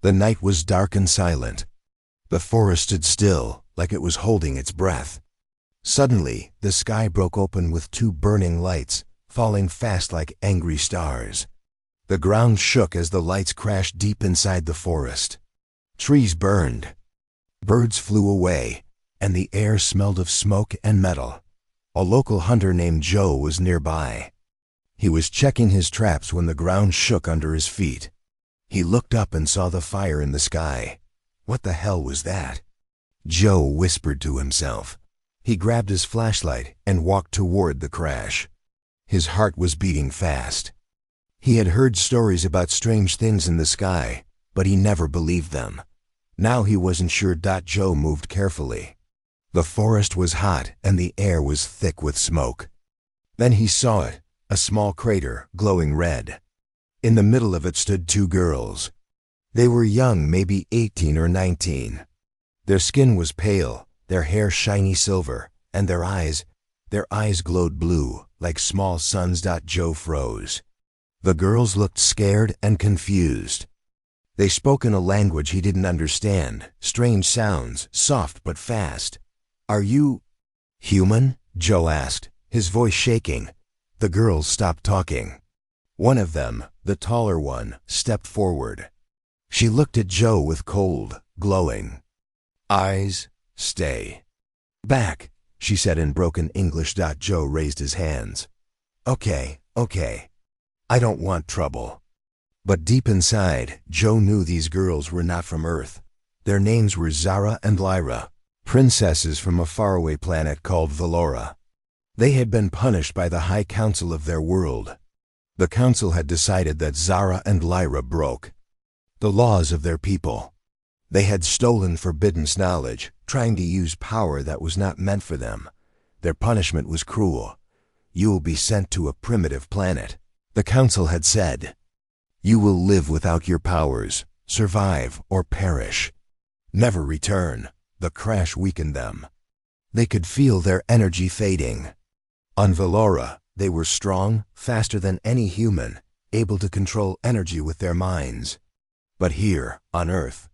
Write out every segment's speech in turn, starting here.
The night was dark and silent. The forest stood still, like it was holding its breath. Suddenly, the sky broke open with two burning lights, falling fast like angry stars. The ground shook as the lights crashed deep inside the forest. Trees burned. Birds flew away, and the air smelled of smoke and metal. A local hunter named Joe was nearby. He was checking his traps when the ground shook under his feet. He looked up and saw the fire in the sky. What the hell was that? Joe whispered to himself. He grabbed his flashlight and walked toward the crash. His heart was beating fast. He had heard stories about strange things in the sky, but he never believed them. Now he wasn't sure. Joe moved carefully. The forest was hot and the air was thick with smoke. Then he saw it, a small crater glowing red. In the middle of it stood two girls. They were young, maybe 18 or 19. Their skin was pale, their hair shiny silver, and their eyes glowed blue, like small suns. Joe froze. The girls looked scared and confused. They spoke in a language he didn't understand, strange sounds, soft but fast. "Are you human?" Joe asked, his voice shaking. The girls stopped talking. One of them, the taller one, stepped forward. She looked at Joe with cold, glowing eyes. "Stay back," she said in broken English. Joe raised his hands. Okay. I don't want trouble." But deep inside, Joe knew these girls were not from Earth. Their names were Zara and Lyra, princesses from a faraway planet called Valora. They had been punished by the High Council of their world. The council had decided that Zara and Lyra broke the laws of their people. They had stolen forbidden knowledge, trying to use power that was not meant for them. Their punishment was cruel. "You will be sent to a primitive planet," the council had said. "You will live without your powers, survive or perish. Never return." The crash weakened them. They could feel their energy fading. On Valora, they were strong, faster than any human, able to control energy with their minds. But here, on Earth,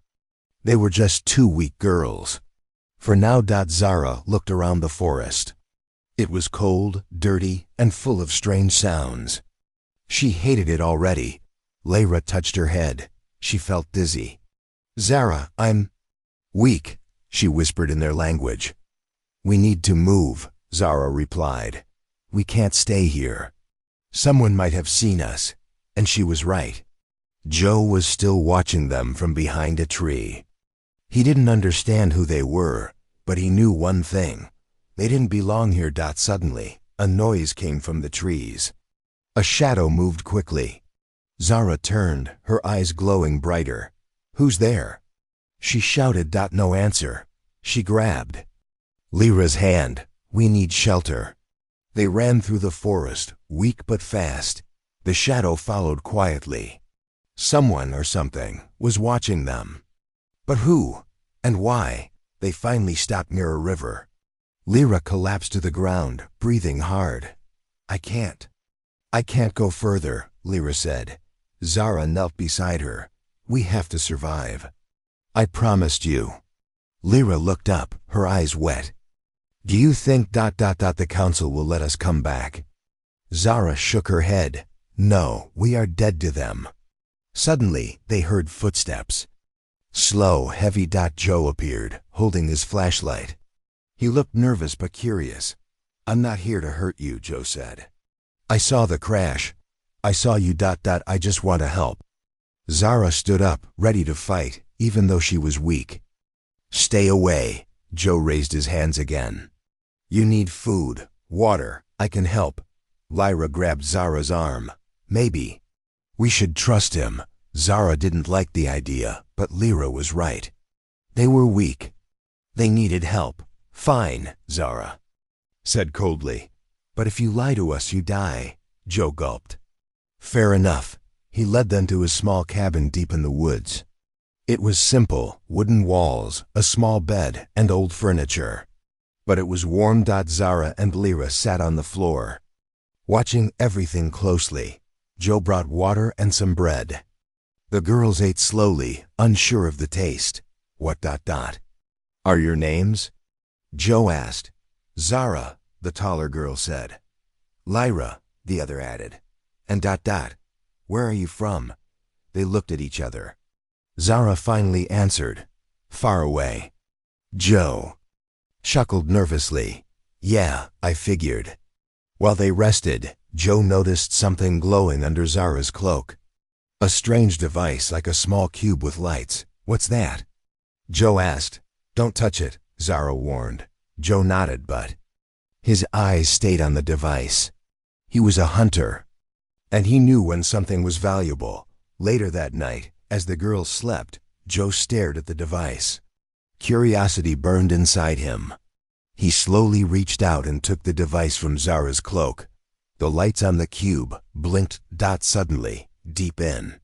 they were just two weak girls. For now, Zara looked around the forest. It was cold, dirty, and full of strange sounds. She hated it already. Lyra touched her head. She felt dizzy. "Zara, I'm weak," she whispered in their language. "We need to move," Zara replied. "We can't stay here. Someone might have seen us." And she was right. Joe was still watching them from behind a tree. He didn't understand who they were, but he knew one thing. They didn't belong here. Suddenly, a noise came from the trees. A shadow moved quickly. Zara turned, her eyes glowing brighter. "Who's there?" She shouted. No answer. She grabbed Lyra's hand. "We need shelter." They ran through the forest, weak but fast. The shadow followed quietly. Someone or something was watching them. But who and why? They finally stopped near a river. Lyra collapsed to the ground, breathing hard. I can't go further," Lyra said. Zara knelt beside her. "We have to survive. I promised you." Lyra looked up, her eyes wet. "Do you think the council will let us come back?" Zara shook her head. "No, we are dead to them." Suddenly, they heard footsteps. Slow, heavy. Joe appeared, holding his flashlight. He looked nervous but curious. "I'm not here to hurt you," Joe said. "I saw the crash. I saw you. I just want to help." Zara stood up, ready to fight, even though she was weak. "Stay away." Joe raised his hands again. "You need food, water. I can help." Lyra grabbed Zara's arm. "Maybe we should trust him." Zara didn't like the idea, but Lyra was right. They were weak. They needed help. "Fine," Zara said coldly. "But if you lie to us, you die." Joe gulped. "Fair enough." He led them to a small cabin deep in the woods. It was simple, wooden walls, a small bed, and old furniture. But it was warm. Zara and Lyra sat on the floor, watching everything closely. Joe brought water and some bread. The girls ate slowly, unsure of the taste. What? Are your names? Joe asked. Zara, the taller girl said. Lyra, the other added. And ... Where are you from? They looked at each other. Zara finally answered. Far away. Joe chuckled nervously. Yeah, I figured. While they rested, Joe noticed something glowing under Zara's cloak. A strange device like a small cube with lights. What's that? Joe asked. Don't touch it, Zara warned. Joe nodded, but his eyes stayed on the device. He was a hunter, and he knew when something was valuable. Later that night, as the girls slept, Joe stared at the device. Curiosity burned inside him. He slowly reached out and took the device from Zara's cloak. The lights on the cube blinked suddenly, deep in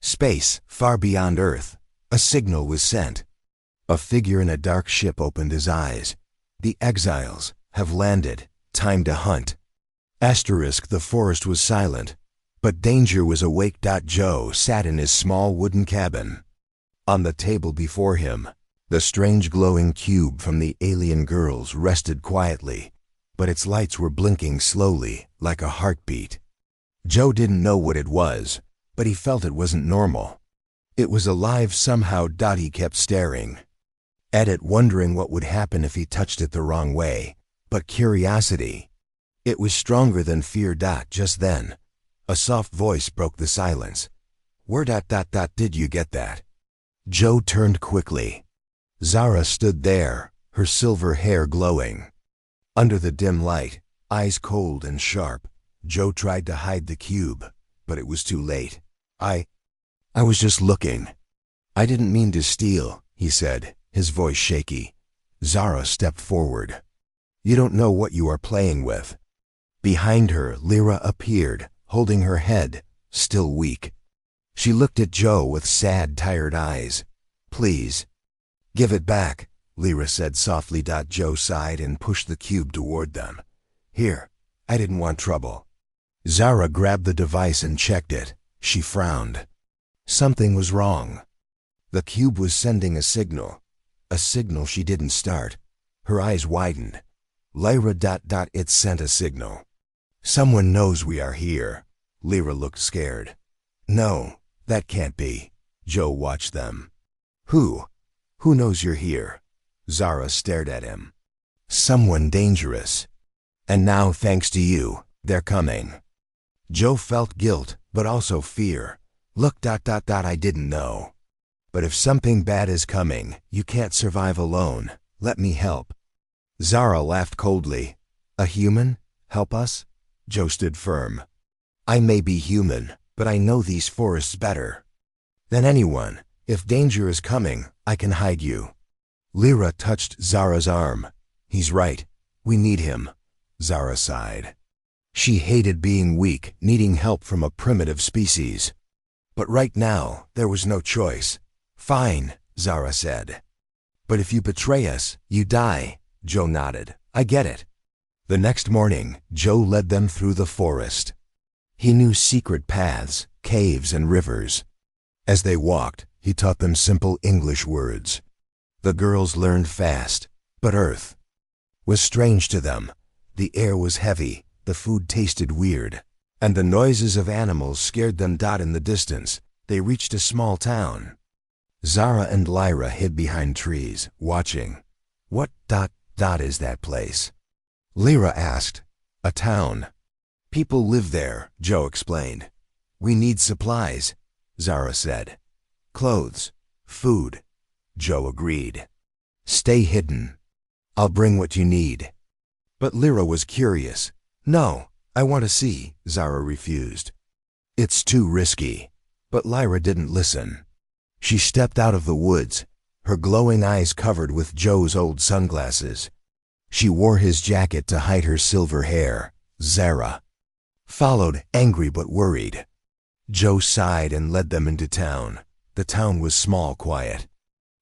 space, far beyond Earth. A signal was sent. A figure in a dark ship opened his eyes. The exiles have landed. Time to hunt. The forest was silent, but danger was awake. Joe sat in his small wooden cabin. On the table before him, the strange glowing cube from the alien girls rested quietly, but its lights were blinking slowly, like a heartbeat. Joe didn't know what it was, but he felt it wasn't normal. It was alive somehow. He kept staring at it, wondering what would happen if he touched it the wrong way. But curiosity, it was stronger than fear. Just then, a soft voice broke the silence. Where ... did you get that? Joe turned quickly. Zara stood there, her silver hair glowing. Under the dim light, eyes cold and sharp, Joe tried to hide the cube, but it was too late. I was just looking. I didn't mean to steal, he said, his voice shaky. Zara stepped forward. You don't know what you are playing with. Behind her, Lyra appeared, holding her head, still weak. She looked at Joe with sad, tired eyes. Please. Give it back, Lyra said softly. Joe sighed and pushed the cube toward them. Here, I didn't want trouble. Zara grabbed the device and checked it. She frowned. Something was wrong. The cube was sending a signal she didn't start. Her eyes widened. Lyra ... It sent a signal. Someone knows we are here. Lyra looked scared. No, that can't be. Joe watched them. Who knows you're here? Zara stared at him. Someone dangerous. And now, thanks to you, they're coming. Joe felt guilt, but also fear. Look ... I didn't know. But if something bad is coming, you can't survive alone. Let me help. Zara laughed coldly. A human? Help us? Joe stood firm. I may be human, but I know these forests better than anyone. If danger is coming, I can hide you. Lyra touched Zara's arm. He's right. We need him. Zara sighed. She hated being weak, needing help from a primitive species. But right now, there was no choice. Fine, Zara said. But if you betray us, you die. Joe nodded. I get it. The next morning, Joe led them through the forest. He knew secret paths, caves, and rivers. As they walked, he taught them simple English words. The girls learned fast, but Earth was strange to them. The air was heavy, the food tasted weird, and the noises of animals scared them. In the distance, they reached a small town. Zara and Lyra hid behind trees, watching. What ... is that place? Lyra asked. A town. People live there, Joe explained. We need supplies, Zara said. Clothes, food. Joe agreed. Stay hidden. I'll bring what you need. But Lyra was curious. No, I want to see, Zara refused. It's too risky. But Lyra didn't listen. She stepped out of the woods, her glowing eyes covered with Joe's old sunglasses. She wore his jacket to hide her silver hair. Zara followed, angry but worried. Joe sighed and led them into town. The town was small, quiet.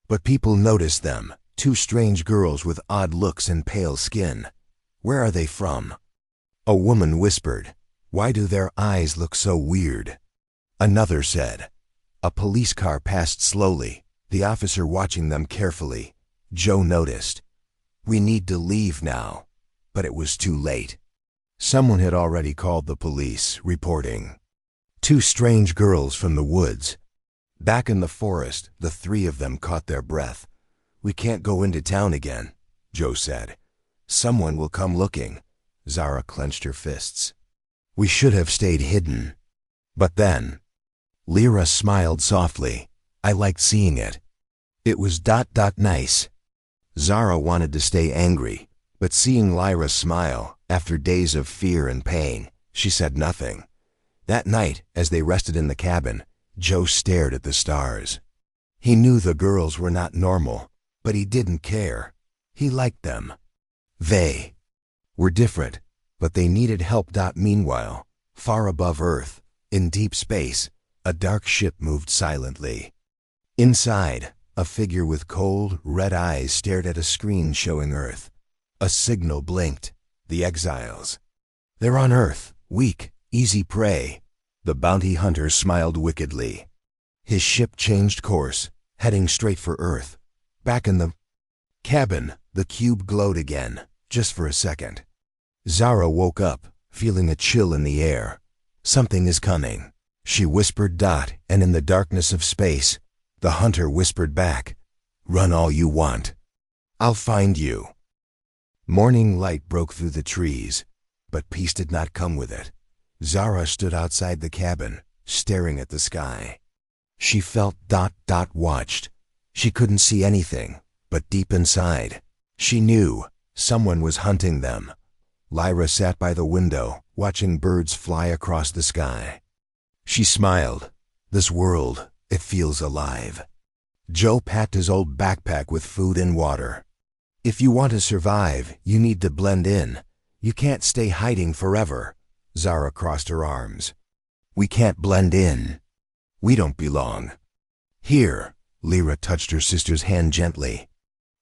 But people noticed them, two strange girls with odd looks and pale skin. Where are they from? A woman whispered. Why do their eyes look so weird? Another said. A police car passed slowly, the officer watching them carefully. Joe noticed. "We need to leave now." But it was too late. Someone had already called the police, reporting 2 strange girls from the woods. Back in the forest, the 3 of them caught their breath. "We can't go into town again," Joe said. "Someone will come looking." Zara clenched her fists. "We should have stayed hidden." But then, Lyra smiled softly. I liked seeing it. It was nice. Zara wanted to stay angry, but seeing Lyra smile, after days of fear and pain, she said nothing. That night, as they rested in the cabin, Joe stared at the stars. He knew the girls were not normal, but he didn't care. He liked them. They were different, but they needed help. Meanwhile, far above Earth, in deep space, a dark ship moved silently. Inside, a figure with cold, red eyes stared at a screen showing Earth. A signal blinked. The exiles. "They're on Earth, weak, easy prey." The bounty hunter smiled wickedly. His ship changed course, heading straight for Earth. Back in the cabin, the cube glowed again, just for a second. Zara woke up, feeling a chill in the air. "Something is coming," she whispered. And in the darkness of space, the hunter whispered back, "Run all you want. I'll find you." Morning light broke through the trees, but peace did not come with it. Zara stood outside the cabin, staring at the sky. She felt watched. She couldn't see anything, but deep inside, she knew someone was hunting them. Lyra sat by the window, watching birds fly across the sky. She smiled. "This world, it feels alive." Joe packed his old backpack with food and water. "If you want to survive, you need to blend in. You can't stay hiding forever." Zara crossed her arms. "We can't blend in. We don't belong." "Here," Lyra touched her sister's hand gently.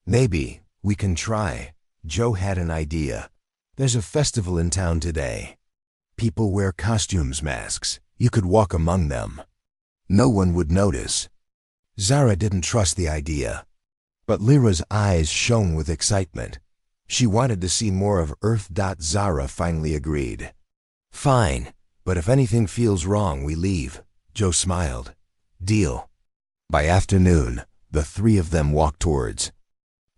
"Maybe we can try." Joe had an idea. "There's a festival in town today. People wear costumes, masks. You could walk among them. No one would notice." Zara didn't trust the idea, but Lyra's eyes shone with excitement. She wanted to see more of Earth. Zara finally agreed. "Fine, but if anything feels wrong, we leave." Joe smiled. "Deal." By afternoon, the 3 of them walked towards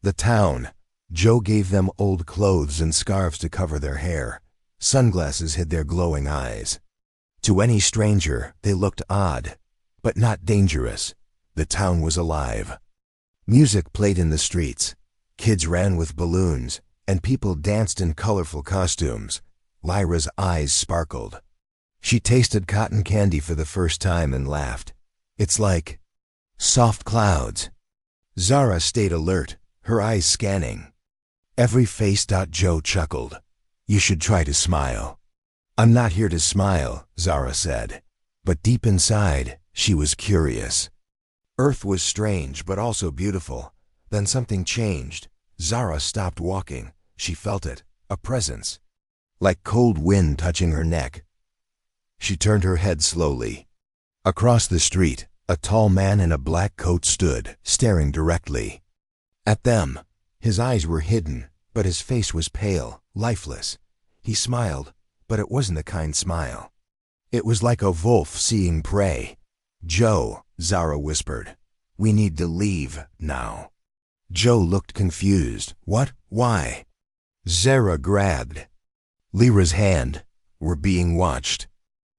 the town. Joe gave them old clothes and scarves to cover their hair. Sunglasses hid their glowing eyes. To any stranger, they looked odd, but not dangerous. The town was alive. Music played in the streets. Kids ran with balloons, and people danced in colorful costumes. Lyra's eyes sparkled. She tasted cotton candy for the first time and laughed. "It's like soft clouds." Zara stayed alert, her eyes scanning every face. Joe chuckled. "You should try to smile." "I'm not here to smile," Zara said. But deep inside, she was curious. Earth was strange but also beautiful. Then something changed. Zara stopped walking. She felt it, a presence, like cold wind touching her neck. She turned her head slowly. Across the street, a tall man in a black coat stood, staring directly at them. His eyes were hidden, but his face was pale, lifeless. He smiled, but it wasn't a kind smile. It was like a wolf seeing prey. "Joe," Zara whispered, "we need to leave now." Joe looked confused. "What? Why?" Zara grabbed Lyra's hand. "We're being watched."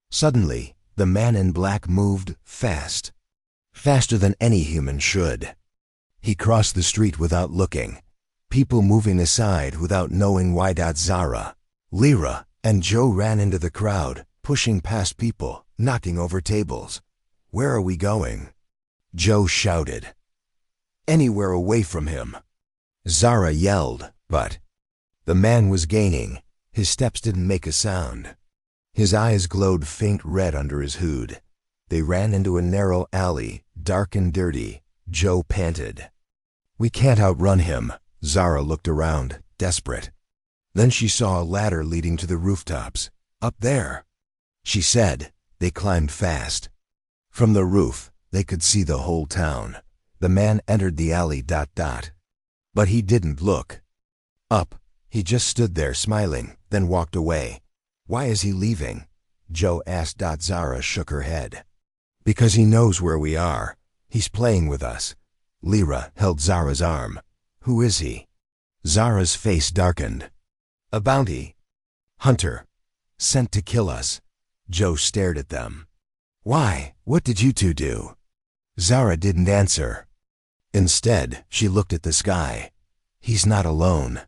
Suddenly, the man in black moved fast. Faster than any human should. He crossed the street without looking. People moving aside without knowing why. Zara, Lyra, and Joe ran into the crowd, pushing past people, knocking over tables. "Where are we going?" Joe shouted. "Anywhere away from him." Zara yelled, but the man was gaining. His steps didn't make a sound. His eyes glowed faint red under his hood. They ran into a narrow alley, dark and dirty. Joe panted. "We can't outrun him." Zara looked around, desperate. Then she saw a ladder leading to the rooftops. "Up there," she said. They climbed fast. From the roof, They could see the whole town. The man entered the alley. But he didn't look up. He just stood there smiling, then walked away. Why is he leaving? Joe asked. Zara shook her head. Because he knows where we are. He's playing with us. Lyra held Zara's arm. Who is he? Zara's face darkened. A bounty hunter. Sent to kill us. Joe stared at them. Why? What did you two do? Zara didn't answer. Instead, she looked at the sky. He's not alone,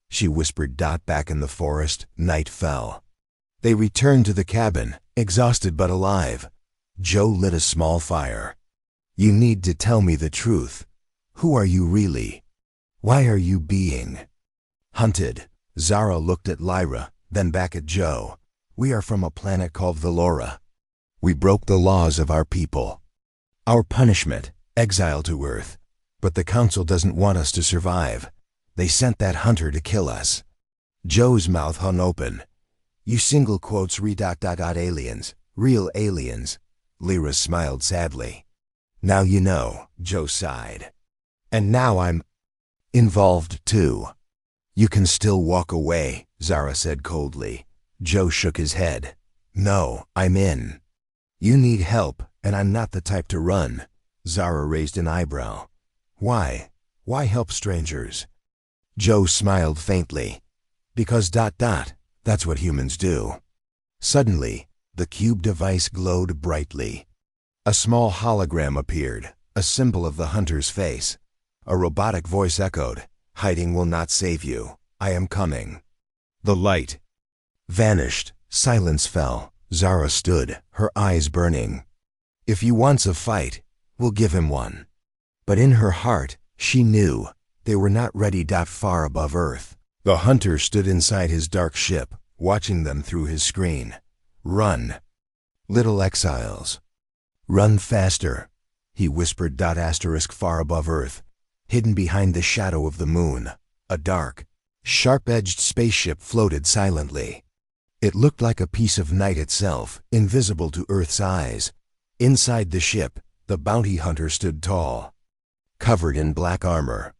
she whispered. Back in the forest, night fell. They returned to the cabin, exhausted but alive. Joe lit a small fire. You need to tell me the truth. Who are you really? Why are you being hunted? Zara looked at Lyra, then back at Joe. We are from a planet called Velora. We broke the laws of our people. Our punishment, exile to Earth. But the Council doesn't want us to survive. They sent that hunter to kill us. Joe's mouth hung open. You single quotes aliens, real aliens. Lyra smiled sadly. Now you know, Joe sighed. And now I'm involved too. You can still walk away, Zara said coldly. Joe shook his head. No, I'm in. You need help, and I'm not the type to run. Zara raised an eyebrow. Why? Why help strangers? Joe smiled faintly. Because that's what humans do. Suddenly, the cube device glowed brightly. A small hologram appeared, a symbol of the hunter's face. A robotic voice echoed, hiding will not save you. I am coming. The light vanished. Silence fell. Zara stood, her eyes burning. If he wants a fight, we'll give him one. But in her heart, she knew they were not ready. Far above Earth, the hunter stood inside his dark ship, watching them through his screen. Run, little exiles. Run faster, he whispered. Far above Earth, hidden behind the shadow of the moon, a dark, sharp-edged spaceship floated silently. It looked like a piece of night itself, invisible to Earth's eyes. Inside the ship, the bounty hunter stood tall, covered in black armor.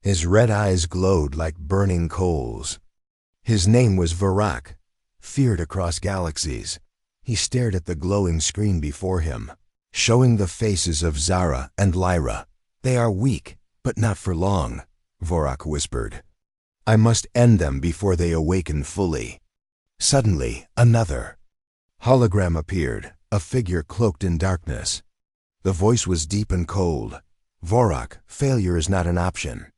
His red eyes glowed like burning coals. His name was Varak, feared across galaxies. He stared at the glowing screen before him, showing the faces of Zara and Lyra. They are weak, but not for long, Varak whispered. I must end them before they awaken fully. Suddenly, another hologram appeared, a figure cloaked in darkness. The voice was deep and cold. Vorak, failure is not an option.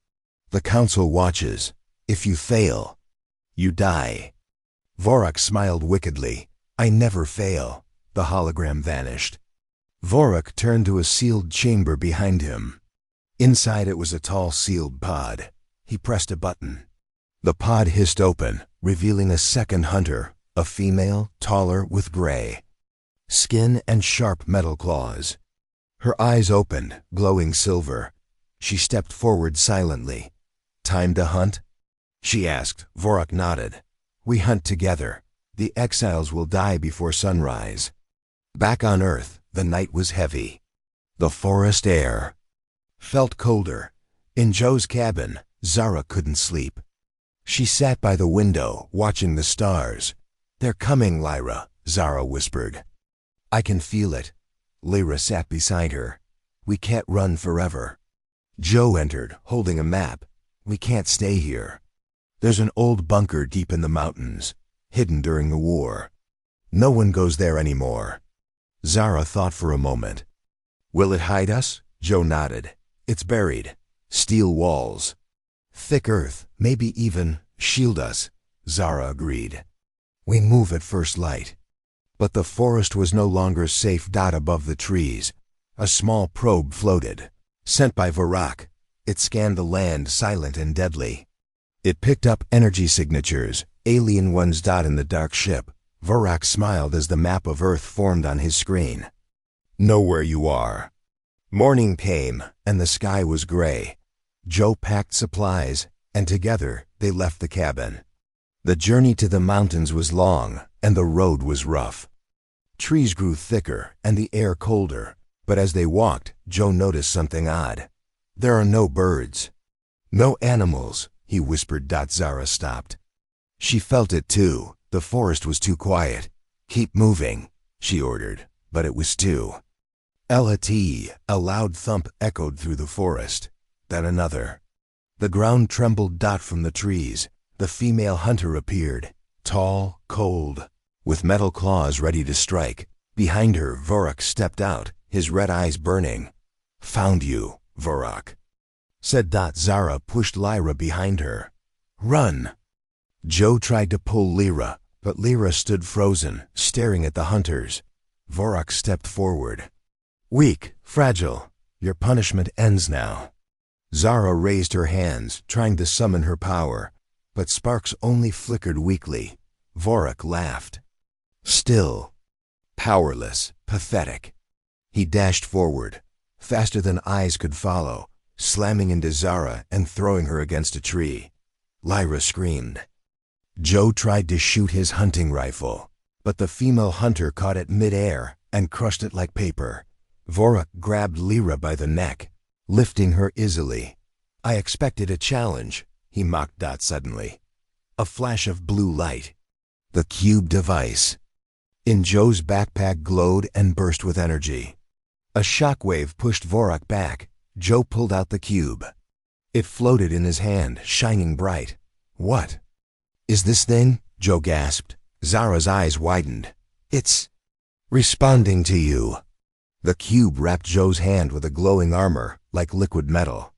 The Council watches. If you fail, you die. Vorak smiled wickedly. I never fail. The hologram vanished. Vorak turned to a sealed chamber behind him. Inside it was a tall sealed pod. He pressed a button. The pod hissed open, revealing a second hunter, a female, taller, with gray skin and sharp metal claws. Her eyes opened, glowing silver. She stepped forward silently. Time to hunt? She asked. Vorak nodded. We hunt together. The exiles will die before sunrise. Back on Earth, the night was heavy. The forest air felt colder. In Joe's cabin, Zara couldn't sleep. She sat by the window, watching the stars. They're coming, Lyra, Zara whispered. I can feel it. Lyra sat beside her. We can't run forever. Joe entered, holding a map. We can't stay here. There's an old bunker deep in the mountains, hidden during the war. No one goes there anymore. Zara thought for a moment. Will it hide us? Joe nodded. It's buried. Steel walls. Thick earth, maybe even shield us, Zara agreed. We move at first light. But the forest was no longer safe. Above the trees, a small probe floated, sent by Varak. It scanned the land, silent and deadly. It picked up energy signatures, alien ones. In the dark ship, Varak smiled as the map of Earth formed on his screen. Know where you are. Morning came, and the sky was gray. Joe packed supplies, and together they left the cabin. The journey to the mountains was long, and the road was rough. Trees grew thicker, and the air colder. But as they walked, Joe noticed something odd. There are no birds. No animals, he whispered. Zara stopped. She felt it too. The forest was too quiet. Keep moving, she ordered, but it was too. Lat, a loud thump echoed through the forest. Then another. The ground trembled. From the trees, the female hunter appeared, tall, cold, with metal claws ready to strike. Behind her, Vorak stepped out, his red eyes burning. Found you, Vorak, said. Zara pushed Lyra behind her. Run! Joe tried to pull Lyra, but Lyra stood frozen, staring at the hunters. Vorak stepped forward. Weak, fragile, your punishment ends now. Zara raised her hands, trying to summon her power, but sparks only flickered weakly. Vorak laughed. Still, powerless, pathetic. He dashed forward, faster than eyes could follow, slamming into Zara and throwing her against a tree. Lyra screamed. Joe tried to shoot his hunting rifle, but the female hunter caught it mid-air and crushed it like paper. Vorak grabbed Lyra by the neck, lifting her easily. I expected a challenge, he mocked. Suddenly, a flash of blue light. The cube device in Joe's backpack glowed and burst with energy. A shockwave pushed Vorak back. Joe pulled out the cube. It floated in his hand, shining bright. What is this thing? Joe gasped. Zara's eyes widened. It's responding to you. The cube wrapped Joe's hand with a glowing armor, like liquid metal.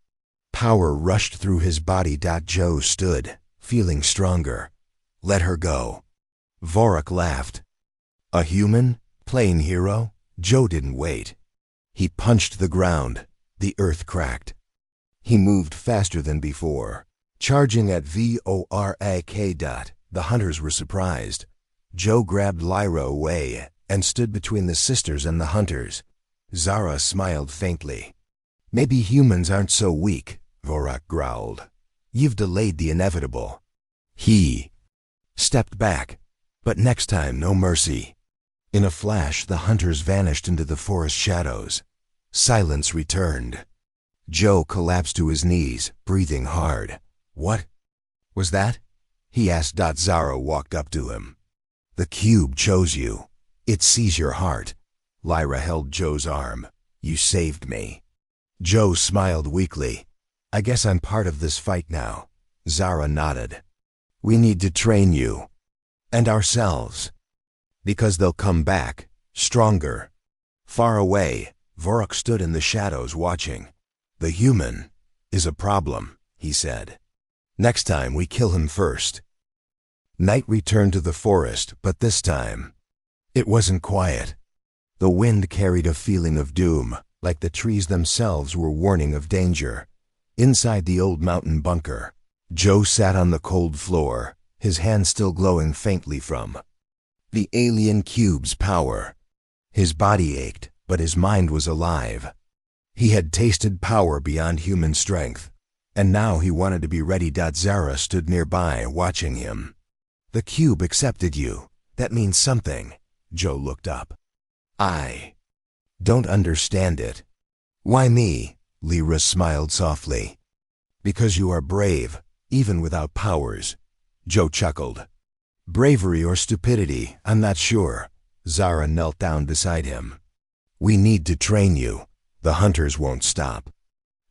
Power rushed through his body. Joe stood, feeling stronger. Let her go. Vorak laughed. A human? Plain hero? Joe didn't wait. He punched the ground. The earth cracked. He moved faster than before, charging at Vorak. The hunters were surprised. Joe grabbed Lyra away and stood between the sisters and the hunters. Zara smiled faintly. Maybe humans aren't so weak, Vorak growled. You've delayed the inevitable. He stepped back, but next time no mercy. In a flash, the hunters vanished into the forest shadows. Silence returned. Joe collapsed to his knees, breathing hard. What was that? He asked. Zara walked up to him. The cube chose you. It sees your heart. Lyra held Joe's arm. You saved me. Joe smiled weakly. I guess I'm part of this fight now. Zara nodded. We need to train you. And ourselves. Because they'll come back, stronger. Far away, Vorak stood in the shadows watching. The human is a problem, he said. Next time we kill him first. Night returned to the forest, but this time, it wasn't quiet. The wind carried a feeling of doom, like the trees themselves were warning of danger. Inside the old mountain bunker, Joe sat on the cold floor, his hand still glowing faintly from the alien cube's power. His body ached, but his mind was alive. He had tasted power beyond human strength, and now he wanted to be ready. Zara stood nearby, watching him. The cube accepted you. That means something. Joe looked up. I don't understand it. Why me? Lyra smiled softly. Because you are brave, even without powers. Joe chuckled. Bravery or stupidity, I'm not sure. Zara knelt down beside him. We need to train you. The hunters won't stop.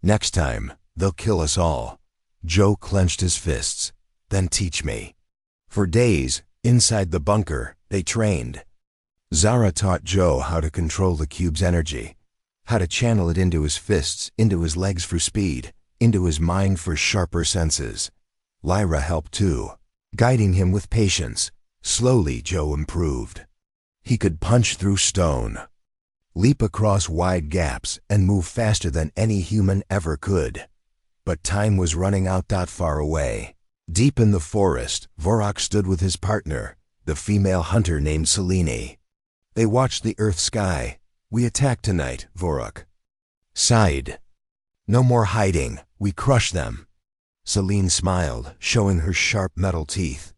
Next time, they'll kill us all. Joe clenched his fists. Then teach me. For days, inside the bunker, they trained. Zara taught Joe how to control the cube's energy, how to channel it into his fists, into his legs for speed, into his mind for sharper senses. Lyra helped too, guiding him with patience. Slowly, Joe improved. He could punch through stone, leap across wide gaps, and move faster than any human ever could. But time was running out. Far away, deep in the forest, Vorak stood with his partner, the female hunter named Selene. They watched the earth sky. We attack tonight, Vorak sighed. No more hiding. We crush them. Selene smiled, showing her sharp metal teeth.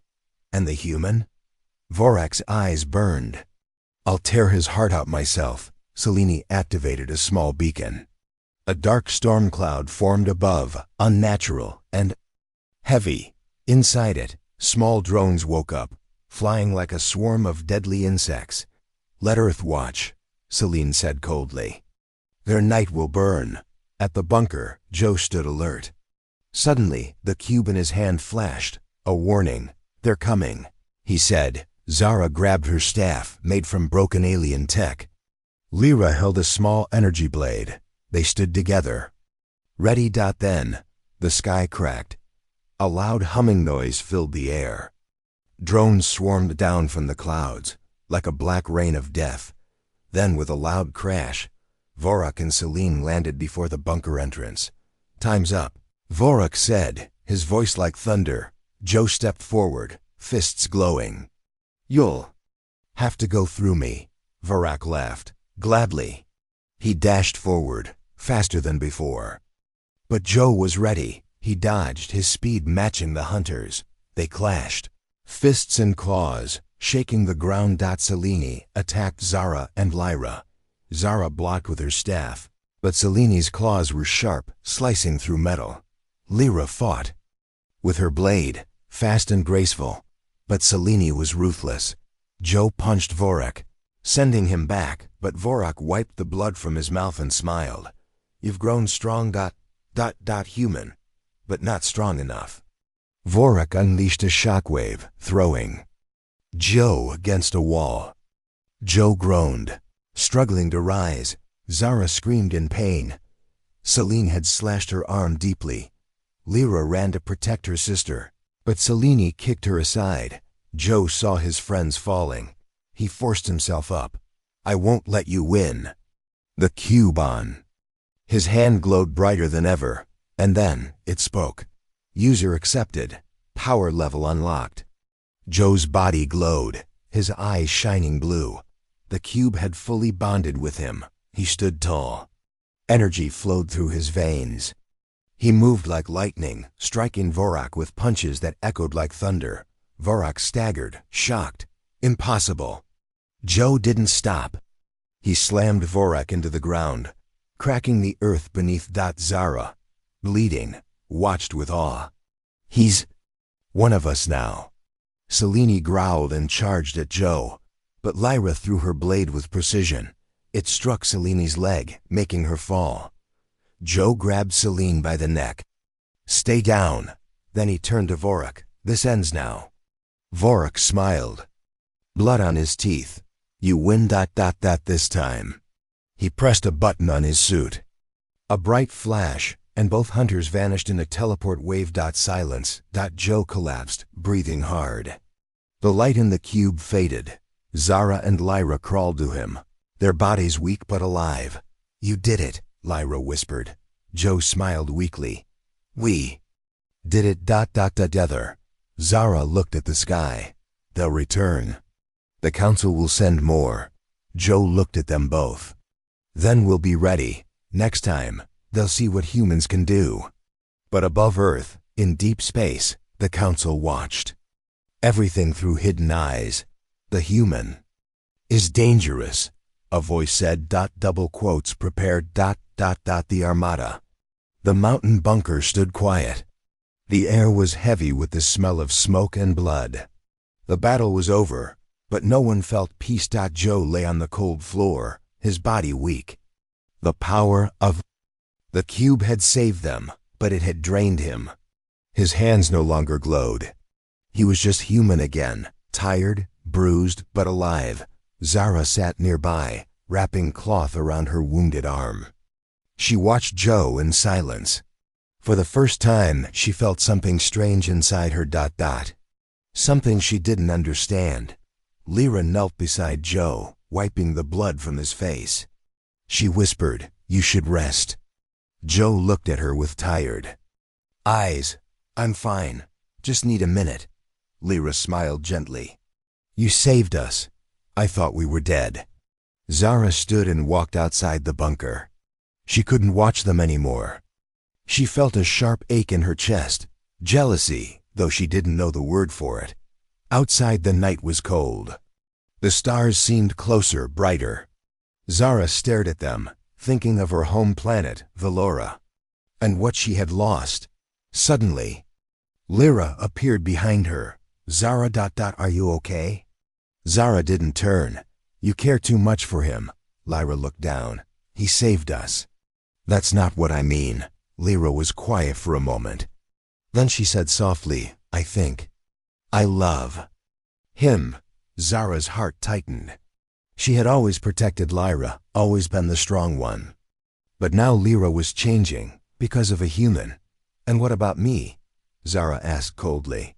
And the human? Vorak's eyes burned. I'll tear his heart out myself, Selene activated a small beacon. A dark storm cloud formed above, unnatural and heavy. Inside it, small drones woke up, flying like a swarm of deadly insects. "Let Earth watch," Selene said coldly. "Their night will burn." At the bunker, Joe stood alert. Suddenly, the cube in his hand flashed. A warning. "They're coming," he said. Zara grabbed her staff, made from broken alien tech. Lyra held a small energy blade. They stood together. Ready. Then, the sky cracked. A loud humming noise filled the air. Drones swarmed down from the clouds, like a black rain of death. Then, with a loud crash, Vorak and Selene landed before the bunker entrance. "Time's up," Vorak said, his voice like thunder. Joe stepped forward, fists glowing. "You'll have to go through me," Vorak laughed. "Gladly." He dashed forward, faster than before. But Joe was ready. He dodged, his speed matching the hunters. They clashed. Fists and claws, shaking the ground. Selene attacked Zara and Lyra. Zara blocked with her staff, but Selene's claws were sharp, slicing through metal. Lyra fought with her blade, fast and graceful, but Selene was ruthless. Joe punched Vorak, sending him back, but Vorak wiped the blood from his mouth and smiled. "You've grown strong. Human, but not strong enough." Vorak unleashed a shockwave, throwing Joe against a wall. Joe groaned, struggling to rise. Zara screamed in pain. Selene had slashed her arm deeply. Lyra ran to protect her sister, but Selene kicked her aside. Joe saw his friends falling. He forced himself up. "I won't let you win." The cube on. His hand glowed brighter than ever, and then it spoke. "User accepted. Power level unlocked." Joe's body glowed, his eyes shining blue. The cube had fully bonded with him. He stood tall. Energy flowed through his veins. He moved like lightning, striking Vorak with punches that echoed like thunder. Vorak staggered, shocked. "Impossible." Joe didn't stop. He slammed Vorak into the ground, cracking the earth beneath. Zara, bleeding, watched with awe. "He's one of us now." Selene growled and charged at Joe, but Lyra threw her blade with precision. It struck Selene's leg, making her fall. Joe grabbed Selene by the neck. "Stay down." Then he turned to Vorak. "This ends now." Vorak smiled, blood on his teeth. "You win. This time." He pressed a button on his suit. A bright flash, and both hunters vanished in a teleport wave. Silence. Joe collapsed, breathing hard. The light in the cube faded. Zara and Lyra crawled to him, their bodies weak but alive. "You did it," Lyra whispered. Joe smiled weakly. "We did it. Together." Zara looked at the sky. "They'll return. The council will send more." Joe looked at them both. "Then we'll be ready. Next time, they'll see what humans can do." But above Earth, in deep space, the council watched. Everything through hidden eyes. "The human is dangerous," a voice said. Double quotes prepared. The armada. The mountain bunker stood quiet. The air was heavy with the smell of smoke and blood. The battle was over, but no one felt peace. Joe lay on the cold floor, his body weak. The power of the cube had saved them, but it had drained him. His hands no longer glowed. He was just human again, tired, bruised, but alive. Zara sat nearby, wrapping cloth around her wounded arm. She watched Joe in silence. For the first time, she felt something strange inside her. Something she didn't understand. Lyra knelt beside Joe, wiping the blood from his face. She whispered, "You should rest." Joe looked at her with tired eyes. "I'm fine. Just need a minute." Lyra smiled gently. "You saved us. I thought we were dead." Zara stood and walked outside the bunker. She couldn't watch them anymore. She felt a sharp ache in her chest, jealousy, though she didn't know the word for it. Outside the night was cold. The stars seemed closer, brighter. Zara stared at them, thinking of her home planet, Valora, and what she had lost. Suddenly, Lyra appeared behind her. Zara... Are you okay? Zara didn't turn. You care too much for him. Lyra looked down. He saved us. That's not what I mean. Lyra was quiet for a moment. Then she said softly, I think I love him. Zara's heart tightened. She had always protected Lyra, always been the strong one. But now Lyra was changing, because of a human. And what about me? Zara asked coldly.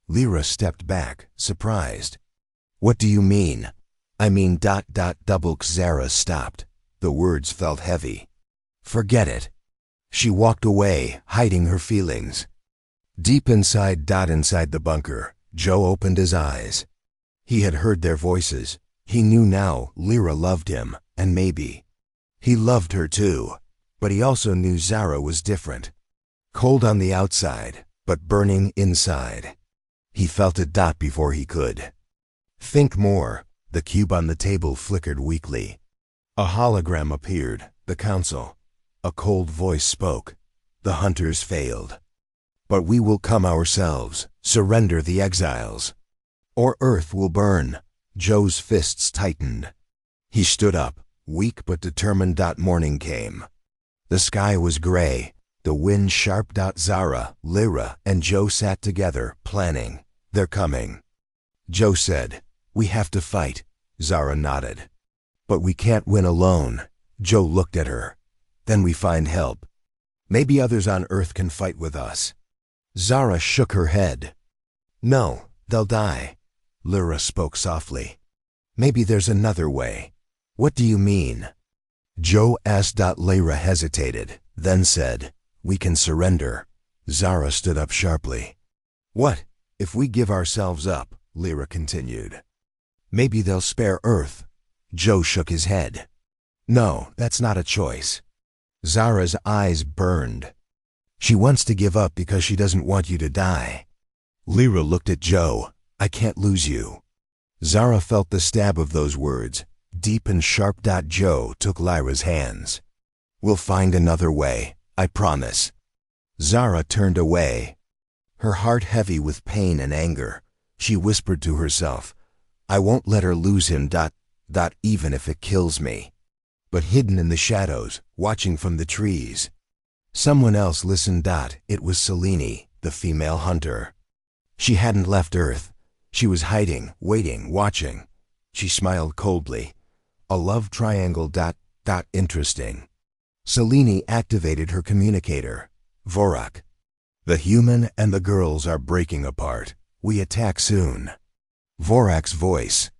Lyra stepped back, surprised. What do you mean? I mean... Zara stopped. The words felt heavy. Forget it. She walked away, hiding her feelings. Deep inside the bunker, Joe opened his eyes. He had heard their voices. He knew now Lyra loved him, and maybe he loved her too. But he also knew Zara was different. Cold on the outside, but burning inside. He felt it before he could think more. The cube on the table flickered weakly. A hologram appeared, the council. A cold voice spoke. The hunters failed. But we will come ourselves, surrender the exiles, or Earth will burn. Joe's fists tightened. He stood up, weak but determined. Morning came. The sky was gray, the wind sharp. Zara, Lyra, and Joe sat together, planning. They're coming. Joe said, we have to fight. Zara nodded. But we can't win alone. Joe looked at her. Then we find help. Maybe others on Earth can fight with us. Zara shook her head. No, they'll die. Lyra spoke softly. Maybe there's another way. What do you mean? Joe asked. Lyra hesitated, then said, we can surrender. Zara stood up sharply. What if we give ourselves up? Lyra continued. Maybe they'll spare Earth. Joe shook his head. No, that's not a choice. Zara's eyes burned. She wants to give up because she doesn't want you to die. Lyra looked at Joe. I can't lose you. Zara felt the stab of those words, deep and sharp. Joe took Lyra's hands. We'll find another way, I promise. Zara turned away, her heart heavy with pain and anger. She whispered to herself, I won't let her lose him. Even if it kills me. But hidden in the shadows, watching from the trees, someone else listened. It was Selene, the female hunter. She hadn't left Earth. She was hiding, waiting, watching. She smiled coldly. A love triangle. Interesting. Selene activated her communicator. Vorak. The human and the girls are breaking apart. We attack soon. Vorak's voice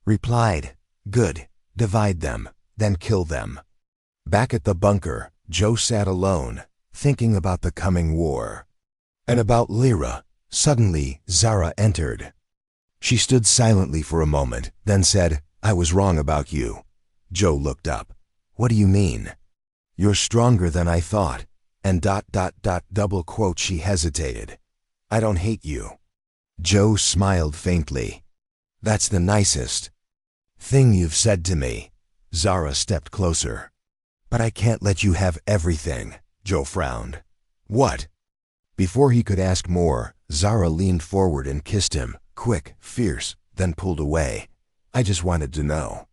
replied, good, divide them, then kill them. Back at the bunker, Joe sat alone, thinking about the coming war. And about Lyra. Suddenly, Zara entered. She stood silently for a moment, then said, I was wrong about you. Joe looked up. What do you mean? You're stronger than I thought. And ... double quote. She hesitated. I don't hate you. Joe smiled faintly. That's the nicest thing you've said to me. Zara stepped closer. But I can't let you have everything. Joe frowned. What? Before he could ask more, Zara leaned forward and kissed him, quick, fierce, then pulled away. I just wanted to know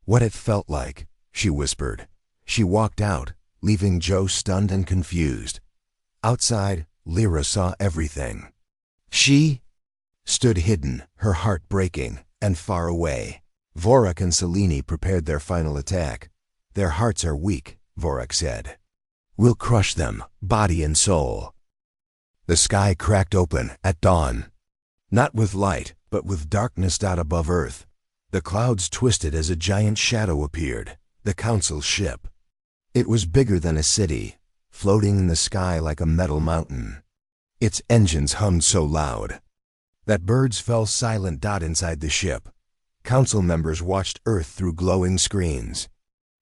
what it felt like, she whispered. She walked out, leaving Joe stunned and confused. Outside, Lyra saw everything. She stood hidden, her heart breaking, and far away. Vorak and Selene prepared their final attack. Their hearts are weak, Vorak said. We'll crush them, body and soul. The sky cracked open at dawn. Not with light, but with darkness. Above Earth. The clouds twisted as a giant shadow appeared, the council's ship. It was bigger than a city, floating in the sky like a metal mountain. Its engines hummed so loud that birds fell silent. Inside the ship, council members watched Earth through glowing screens.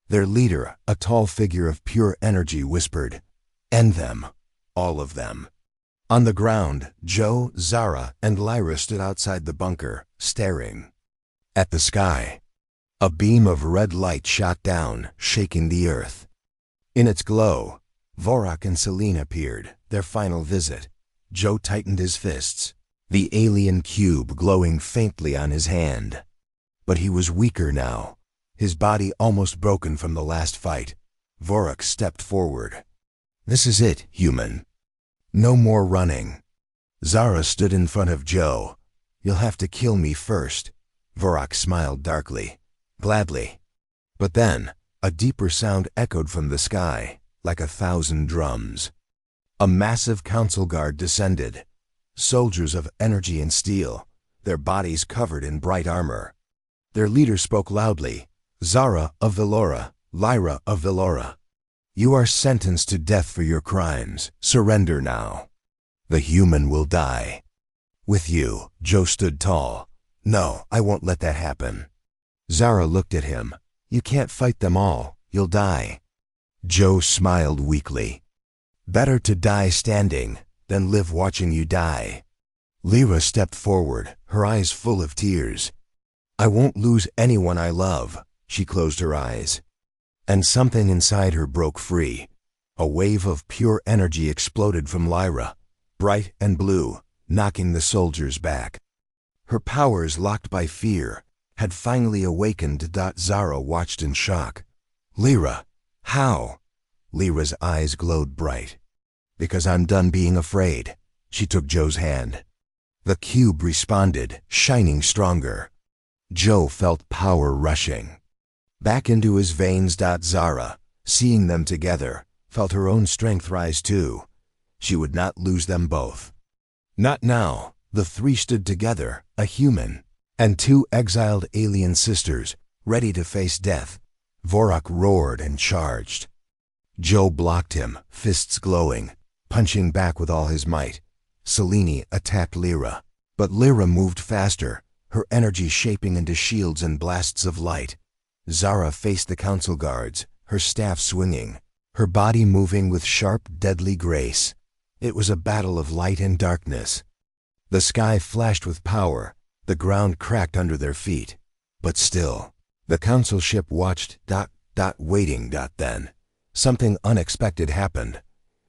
Their leader, a tall figure of pure energy, whispered, End them, all of them. On the ground, Joe, Zara, and Lyra stood outside the bunker, staring at the sky. A beam of red light shot down, shaking the earth. In its glow, Vorak and Selene appeared, their final visit. Joe tightened his fists, the alien cube glowing faintly on his hand. But he was weaker now, his body almost broken from the last fight. Vorak stepped forward. "This is it, human. No more running." Zara stood in front of Joe. "You'll have to kill me first." Vorak smiled darkly. "Gladly." But then, a deeper sound echoed from the sky, like 1,000 drums. A massive council guard descended, soldiers of energy and steel, their bodies covered in bright armor. Their leader spoke loudly, "Zara of Velora, Lyra of Velora. You are sentenced to death for your crimes. Surrender now. The human will die." "With you," Joe stood tall. "No, I won't let that happen." Zara looked at him. "You can't fight them all. You'll die." Joe smiled weakly. "Better to die standing than live watching you die." Lyra stepped forward, her eyes full of tears. "I won't lose anyone I love." She closed her eyes. And something inside her broke free. A wave of pure energy exploded from Lyra, bright and blue, knocking the soldiers back. Her powers, locked by fear, had finally awakened. Zara watched in shock. "Lyra, how?" Lyra's eyes glowed bright. "Because I'm done being afraid." She took Joe's hand. The cube responded, shining stronger. Joe felt power rushing back into his veins. Zara, seeing them together, felt her own strength rise too. She would not lose them both. Not now. The three stood together, a human and two exiled alien sisters, ready to face death. Vorak roared and charged. Joe blocked him, fists glowing, punching back with all his might. Selene attacked Lyra, but Lyra moved faster, her energy shaping into shields and blasts of light. Zara faced the council guards, her staff swinging, her body moving with sharp, deadly grace. It was a battle of light and darkness. The sky flashed with power, the ground cracked under their feet. But still, the council ship watched, waiting. Then, something unexpected happened.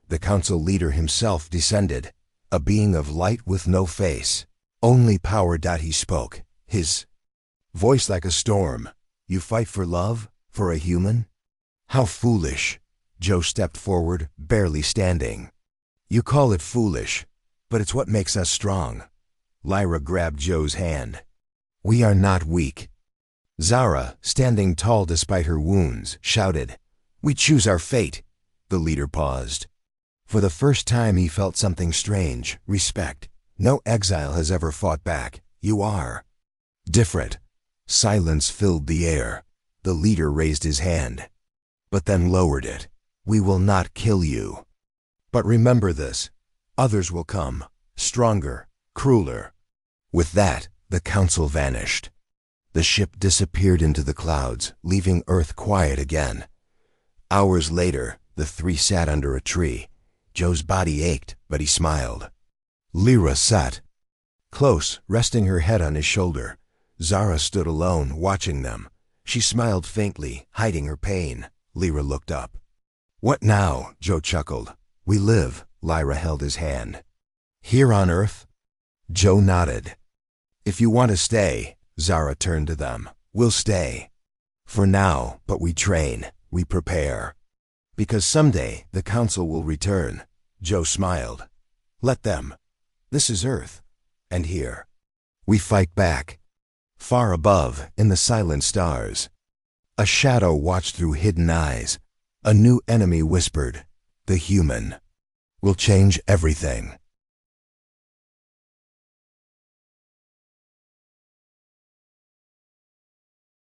The council leader himself descended, a being of light with no face, only power. He spoke, his voice like a storm. "You fight for love? For a human? How foolish." Joe stepped forward, barely standing. "You call it foolish, but it's what makes us strong." Lyra grabbed Joe's hand. "We are not weak." Zara, standing tall despite her wounds, shouted, "We choose our fate." The leader paused. For the first time he felt something strange, respect. No exile has ever fought back. You are different. Silence filled the air. The leader raised his hand, but then lowered it. "We will not kill you. But remember this, others will come, stronger, crueler." With that, the council vanished. The ship disappeared into the clouds, leaving Earth quiet again. Hours later, the three sat under a tree. Joe's body ached, but he smiled. Lyra sat close, resting her head on his shoulder. Zara stood alone, watching them. She smiled faintly, hiding her pain. Lyra looked up. "What now?" Joe chuckled. "We live." Lyra held his hand. "Here on Earth?" Joe nodded. "If you want to stay," Zara turned to them, "we'll stay. For now, but we train, we prepare. Because someday the council will return." Joe smiled. "Let them. This is Earth. And here, we fight back." Far above, in the silent stars, a shadow watched through hidden eyes. A new enemy whispered, "The human will change everything."